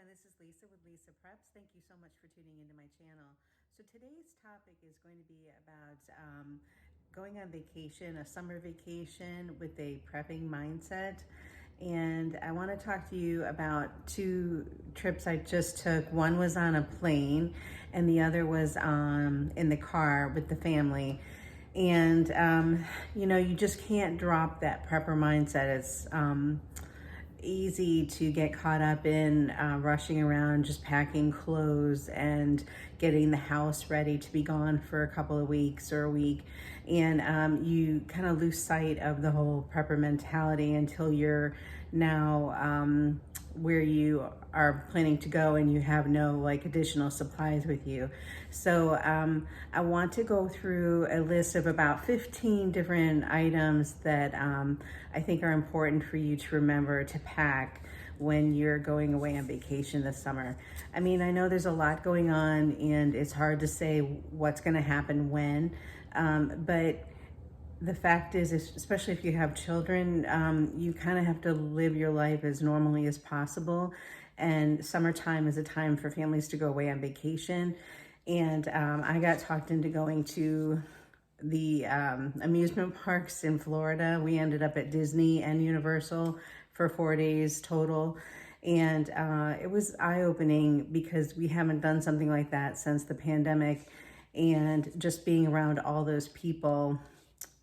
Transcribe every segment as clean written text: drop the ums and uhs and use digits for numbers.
this is Lisa with Lisa Preps. Thank you so much for tuning into my channel. So today's topic is going to be about going on vacation, a summer vacation with a prepping mindset. And I want to talk to you about two trips I just took. One was on a plane and the other was in the car with the family. And, you just can't drop that prepper mindset. It's easy to get caught up in rushing around, just packing clothes and getting the house ready to be gone for a couple of weeks or a week. And you kind of lose sight of the whole prepper mentality until you're now where you are planning to go and you have no additional supplies with you. So I want to go through a list of about 15 different items that I think are important for you to remember to pack when you're going away on vacation this summer. I mean, I know there's a lot going on and it's hard to say what's going to happen when, but the fact is, especially if you have children, you kind of have to live your life as normally as possible. And summertime is a time for families to go away on vacation. And I got talked into going to the amusement parks in Florida. We ended up at Disney and Universal for 4 days total. And it was eye-opening because we haven't done something like that since the pandemic. And just being around all those people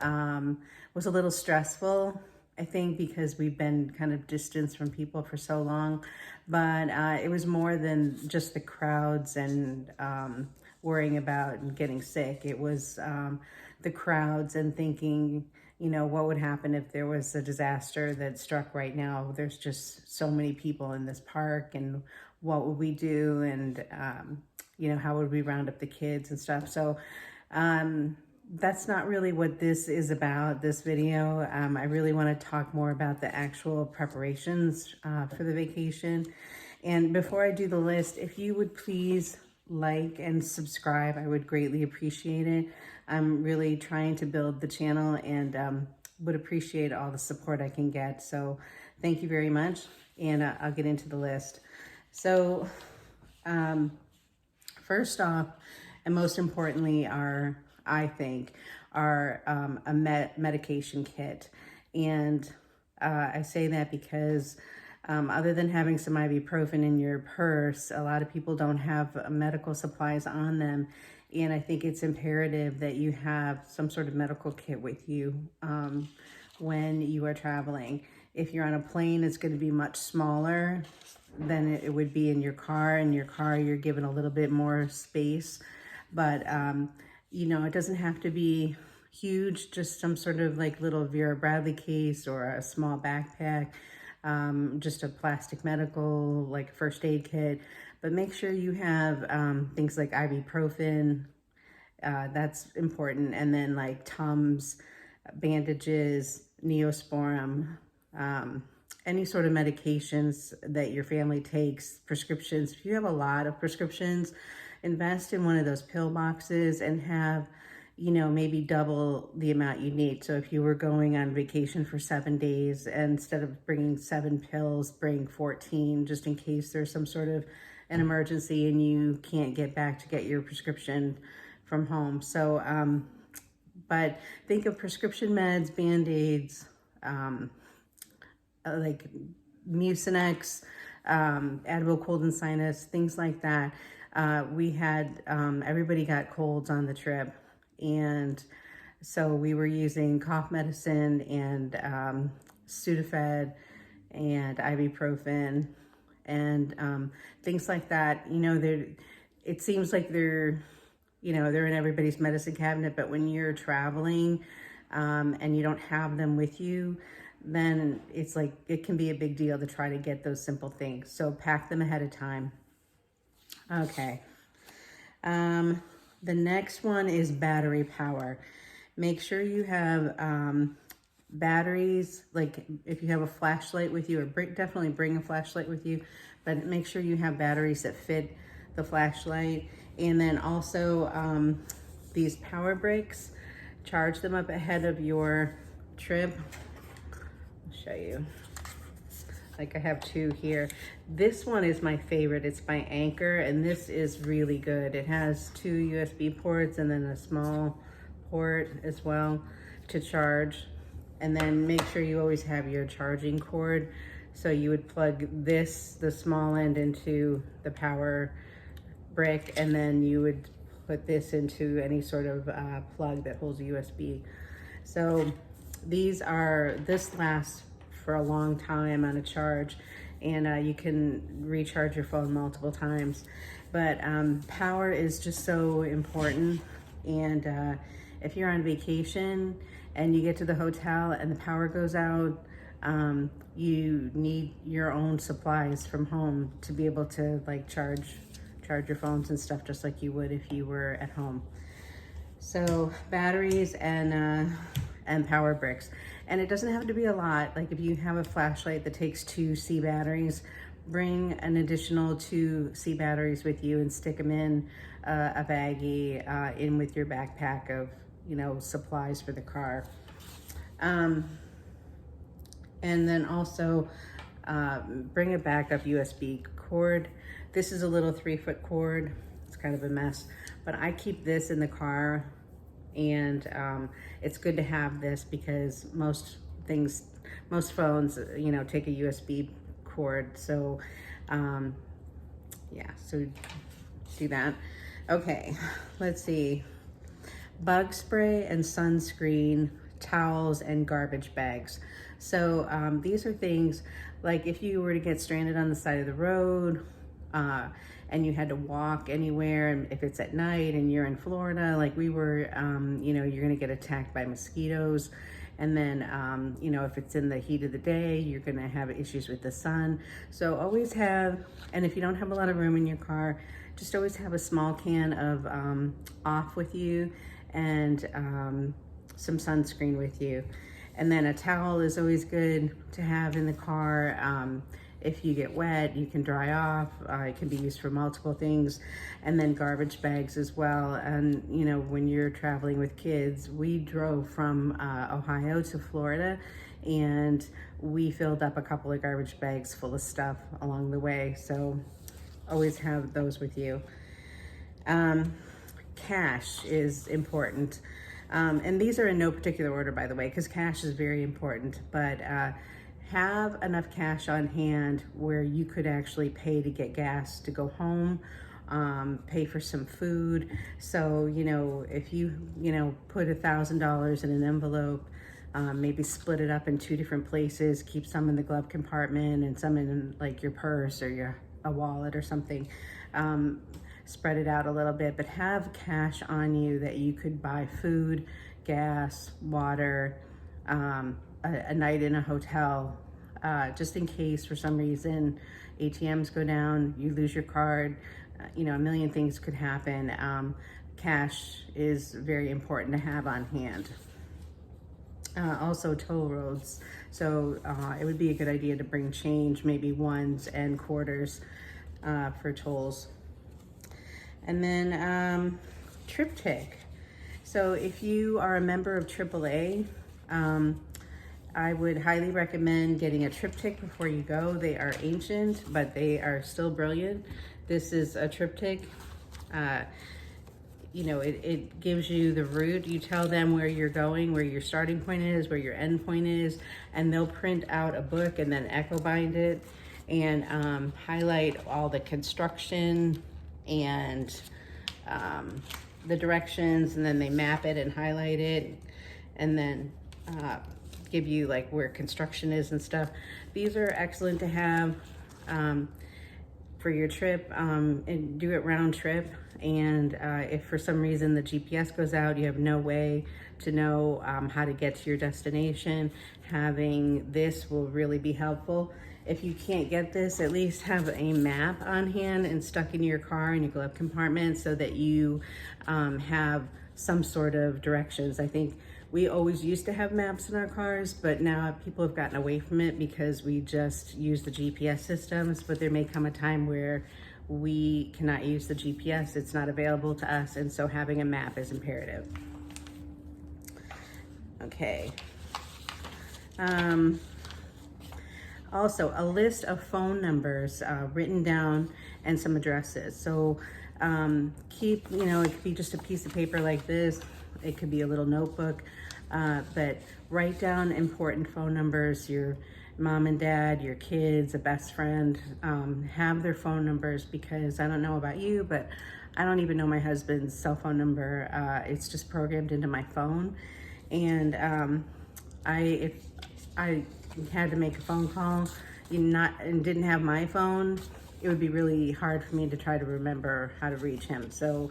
was a little stressful, I think, because we've been kind of distanced from people for so long. But it was more than just the crowds and worrying about and getting sick. It was the crowds and thinking, what would happen if there was a disaster that struck right now? There's just so many people in this park, and what would we do? And, how would we round up the kids and stuff? So, that's not really what this is about, this video. I really want to talk more about the actual preparations for the vacation. And before I do the list, if you would please like and subscribe, I would greatly appreciate it. I'm really trying to build the channel and would appreciate all the support I can get. So thank you very much. And I'll get into the list. So first off, and most importantly, I think, are a medication kit. And I say that because other than having some ibuprofen in your purse, a lot of people don't have medical supplies on them. And I think it's imperative that you have some sort of medical kit with you when you are traveling. If you're on a plane, it's going to be much smaller than it would be in your car. In your car, you're given a little bit more space. But it doesn't have to be huge, just some sort of little Vera Bradley case or a small backpack, just a plastic medical, first aid kit. But make sure you have things like ibuprofen, that's important. And then Tums, bandages, Neosporin, any sort of medications that your family takes, prescriptions. If you have a lot of prescriptions, invest in one of those pill boxes and have, maybe double the amount you need. So if you were going on vacation for 7 days, instead of bringing 7 pills, bring 14, just in case there's some sort of an emergency and you can't get back to get your prescription from home. So, but think of prescription meds, Band-Aids, like Mucinex, Advil cold and sinus, things like that. We had, everybody got colds on the trip. And so we were using cough medicine and Sudafed and ibuprofen and things like that. It seems like they're in everybody's medicine cabinet, but when you're traveling and you don't have them with you, then it's it can be a big deal to try to get those simple things. So pack them ahead of time. Okay. The next one is battery power. Make sure you have batteries, if you have a flashlight with you, or definitely bring a flashlight with you, but make sure you have batteries that fit the flashlight. And then also these power bricks, charge them up ahead of your trip. I'll show you. Like I have two here. This one is my favorite. It's by Anchor, and this is really good. It has two USB ports and then a small port as well to charge. And then make sure you always have your charging cord. So you would plug this, the small end, into the power brick, and then you would put this into any sort of plug that holds a USB. So this lasts for a long time on a charge, and you can recharge your phone multiple times. But power is just so important, and if you're on vacation and you get to the hotel and the power goes out, you need your own supplies from home to be able to like charge your phones and stuff just like you would if you were at home. So batteries and power bricks. And it doesn't have to be a lot. Like if you have a flashlight that takes 2 C batteries, bring an additional 2 C batteries with you and stick them in a baggie in with your backpack of, you know, supplies for the car. And then also bring a backup USB cord. This is a little 3-foot cord. It's kind of a mess, but I keep this in the car, and it's good to have this because most phones, you know, take a USB cord. So yeah, so do that. Okay, let's see. Bug spray and sunscreen, towels, and garbage bags. So these are things like if you were to get stranded on the side of the road, and you had to walk anywhere, and if it's at night and you're in Florida, like we were, you know, you're gonna get attacked by mosquitoes. And then, you know, if it's in the heat of the day, you're gonna have issues with the sun. So always have, and if you don't have a lot of room in your car, just always have a small can of off with you, and some sunscreen with you. And then a towel is always good to have in the car. If you get wet, you can dry off. It can be used for multiple things. And then garbage bags as well. And you know, when you're traveling with kids, we drove from Ohio to Florida, and we filled up a couple of garbage bags full of stuff along the way. So always have those with you. Cash is important. And these are in no particular order, by the way, because cash is very important. But have enough cash on hand where you could actually pay to get gas to go home, pay for some food. So, you know, if you put $1,000 in an envelope, maybe split it up in 2 different places, keep some in the glove compartment and some in like your purse or a wallet or something. Spread it out a little bit, but have cash on you that you could buy food, gas, water, a night in a hotel, just in case for some reason ATMs go down, you lose your card, you know, a million things could happen. Cash is very important to have on hand. Also toll roads. So it would be a good idea to bring change, maybe ones and quarters for tolls. And then triptych. So if you are a member of AAA, I would highly recommend getting a triptych before you go. They are ancient, but they are still brilliant. This is a triptych. You know, it gives you the route. You tell them where you're going, where your starting point is, where your end point is, and they'll print out a book and then echo bind it and highlight all the construction and the directions, and then they map it and highlight it, and then give you like where construction is and stuff. These are excellent to have for your trip, and do it round trip. And if for some reason the GPS goes out, you have no way to know how to get to your destination, having this will really be helpful. If you can't get this, at least have a map on hand and stuck in your car in your glove compartment so that you have some sort of directions. I think we always used to have maps in our cars, but now people have gotten away from it because we just use the GPS systems. But there may come a time where we cannot use the GPS, it's not available to us, and so having a map is imperative. Okay. Also, a list of phone numbers written down and some addresses. So keep, it could be just a piece of paper like this. It could be a little notebook, but write down important phone numbers, your mom and dad, your kids, a best friend, have their phone numbers, because I don't know about you, but I don't even know my husband's cell phone number. It's just programmed into my phone. And if I had to make a phone call and didn't have my phone, it would be really hard for me to try to remember how to reach him. So,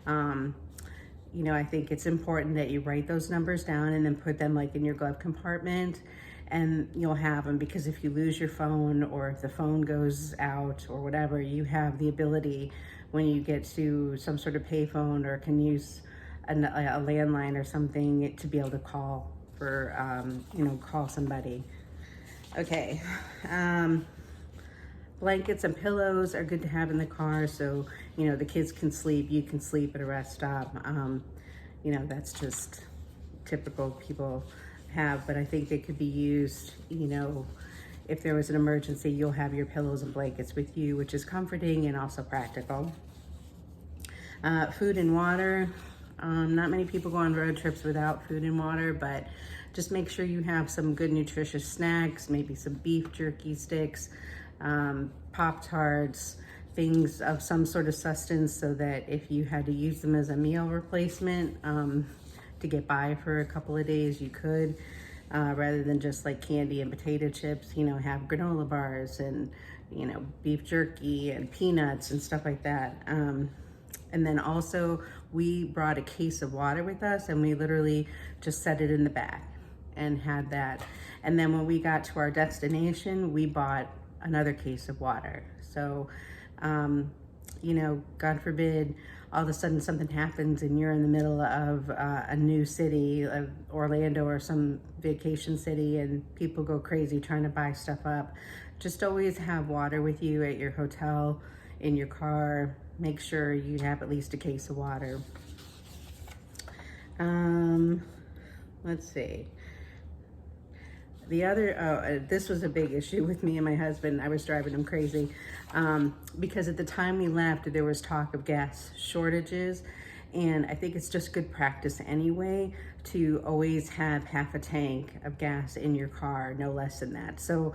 I think it's important that you write those numbers down and then put them like in your glove compartment, and you'll have them, because if you lose your phone or if the phone goes out or whatever, you have the ability when you get to some sort of payphone or can use a landline or something to be able to call call somebody. Okay. Blankets and pillows are good to have in the car, so the kids can sleep, you can sleep at a rest stop. That's just typical people have, but I think they could be used, if there was an emergency, you'll have your pillows and blankets with you, which is comforting and also practical. Food and water. Not many people go on road trips without food and water, but just make sure you have some good nutritious snacks, maybe some beef jerky sticks, Pop-Tarts, things of some sort of sustenance, so that if you had to use them as a meal replacement to get by for a couple of days, you could, rather than just like candy and potato chips, have granola bars and, beef jerky and peanuts and stuff like that. And then also we brought a case of water with us, and we literally just set it in the back and had that. And then when we got to our destination, we bought another case of water. So, God forbid, all of a sudden something happens and you're in the middle of a new city, of Orlando or some vacation city, and people go crazy trying to buy stuff up. Just always have water with you at your hotel, in your car. Make sure you have at least a case of water. Let's see. The other, this was a big issue with me and my husband. I was driving him crazy because at the time we left, there was talk of gas shortages. And I think it's just good practice anyway to always have half a tank of gas in your car, no less than that. So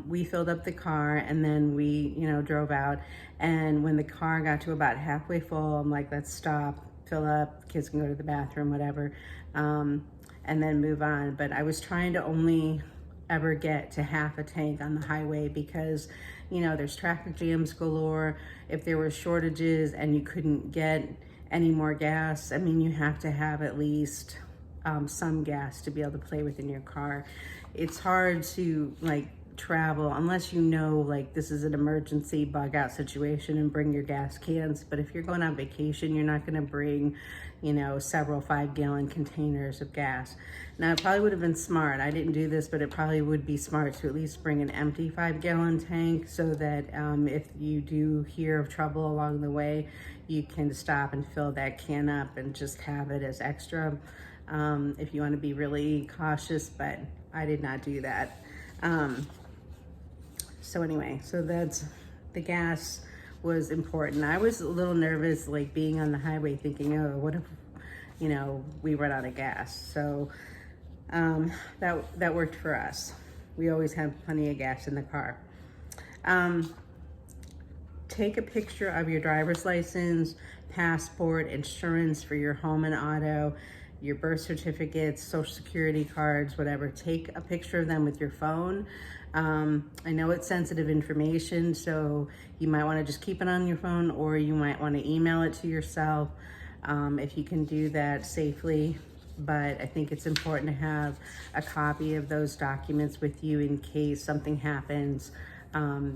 we filled up the car, and then we, drove out. And when the car got to about halfway full, I'm like, let's stop, fill up, kids can go to the bathroom, whatever. And then move on. But I was trying to only ever get to half a tank on the highway, because there's traffic jams galore. If there were shortages and you couldn't get any more gas, I mean, you have to have at least some gas to be able to play with in your car. It's hard to travel unless this is an emergency bug out situation and bring your gas cans. But if you're going on vacation, you're not going to bring several 5-gallon containers of gas. Now, it probably would have been smart, I didn't do this, but it probably would be smart to at least bring an empty 5-gallon tank, so that if you do hear of trouble along the way, you can stop and fill that can up and just have it as extra if you want to be really cautious. But I did not do that. So anyway, so that's the gas was important. I was a little nervous, being on the highway, thinking, oh, what if, we run out of gas? So that worked for us. We always have plenty of gas in the car. Take a picture of your driver's license, passport, insurance for your home and auto, your birth certificates, social security cards, whatever. Take a picture of them with your phone. I know it's sensitive information, so you might want to just keep it on your phone, or you might want to email it to yourself if you can do that safely. But I think it's important to have a copy of those documents with you in case something happens,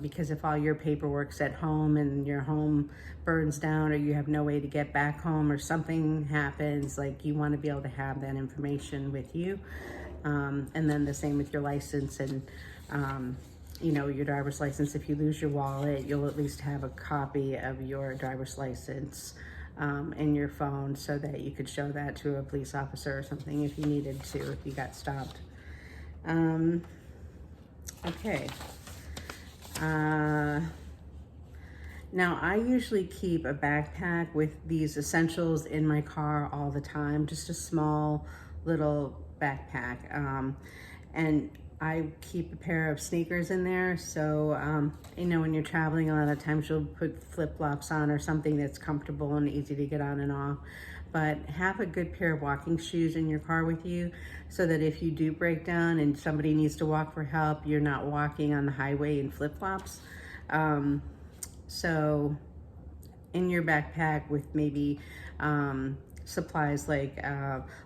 because if all your paperwork's at home and your home burns down, or you have no way to get back home, or something happens, you want to be able to have that information with you. And then the same with your license and your driver's license. If you lose your wallet, you'll at least have a copy of your driver's license in your phone, so that you could show that to a police officer or something if you needed to, if you got stopped. Okay. Now, I usually keep a backpack with these essentials in my car all the time, just a small little backpack. And I keep a pair of sneakers in there. So, you know, when you're traveling, a lot of times you'll put flip-flops on or something that's comfortable and easy to get on and off. But have a good pair of walking shoes in your car with you so that if you do break down and somebody needs to walk for help, you're not walking on the highway in flip-flops. So in your backpack with maybe supplies like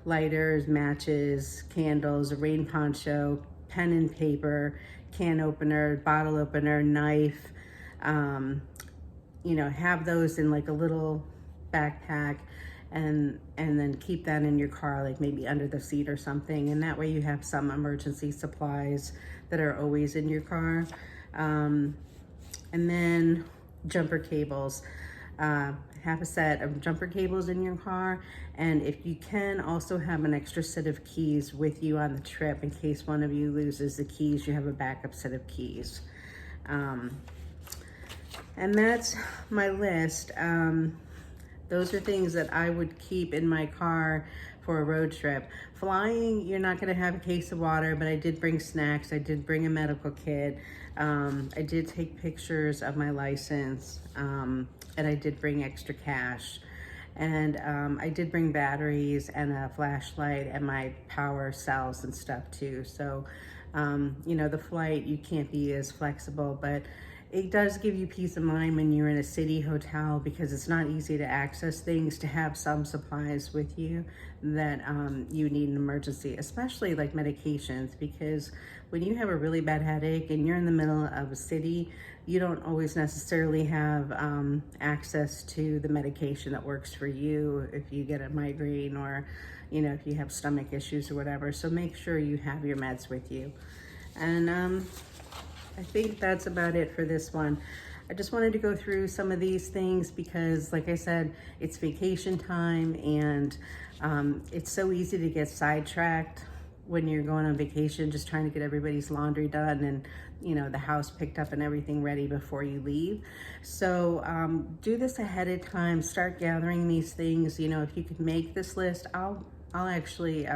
lighters, matches, candles, a rain poncho, pen and paper, can opener, bottle opener, knife, you know, have those in like a little backpack, and then keep that in your car, like maybe under the seat or something. And that way you have some emergency supplies that are always in your car. And then jumper cables. Have a set of jumper cables in your car, and if you can, also have an extra set of keys with you on the trip in case one of you loses the keys. You have a backup set of keys. And that's my list. Those are things that I would keep in my car for a road trip. Flying, you're not gonna have a case of water, but I did bring snacks. I did bring a medical kit. I did take pictures of my license, and I did bring extra cash. And I did bring batteries and a flashlight and my power cells and stuff too. So, you know, the flight, you can't be as flexible, but it does give you peace of mind when you're in a city hotel, because it's not easy to access things, to have some supplies with you that you need in emergency, especially like medications, because when you have a really bad headache and you're in the middle of a city, you don't always necessarily have access to the medication that works for you if you get a migraine or, you know, if you have stomach issues or whatever. So make sure you have your meds with you. And I think that's about it for this one. I just wanted to go through some of these things because, like I said, it's vacation time, and it's so easy to get sidetracked when you're going on vacation, just trying to get everybody's laundry done and, you know, the house picked up and everything ready before you leave. So do this ahead of time. Start gathering these things. You know, if you could make this list, I'll actually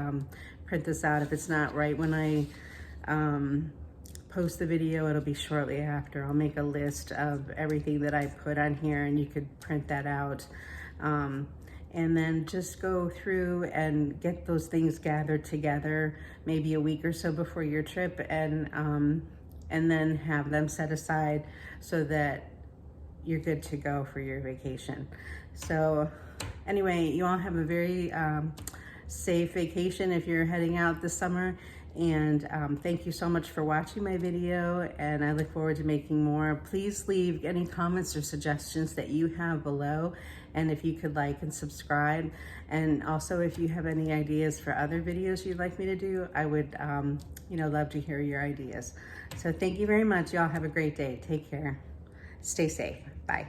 print this out. If it's not right when I post the video, it'll be shortly after. I'll make a list of everything that I put on here, and you could print that out. And then just go through and get those things gathered together maybe a week or so before your trip, and then have them set aside so that you're good to go for your vacation. So anyway, you all have a very safe vacation if you're heading out this summer. And thank you so much for watching my video, and I look forward to making more. Please leave any comments or suggestions that you have below, and if you could like and subscribe. And also, if you have any ideas for other videos you'd like me to do, I would you know, love to hear your ideas. So thank you very much. Y'all have a great day. Take care. Stay safe. Bye.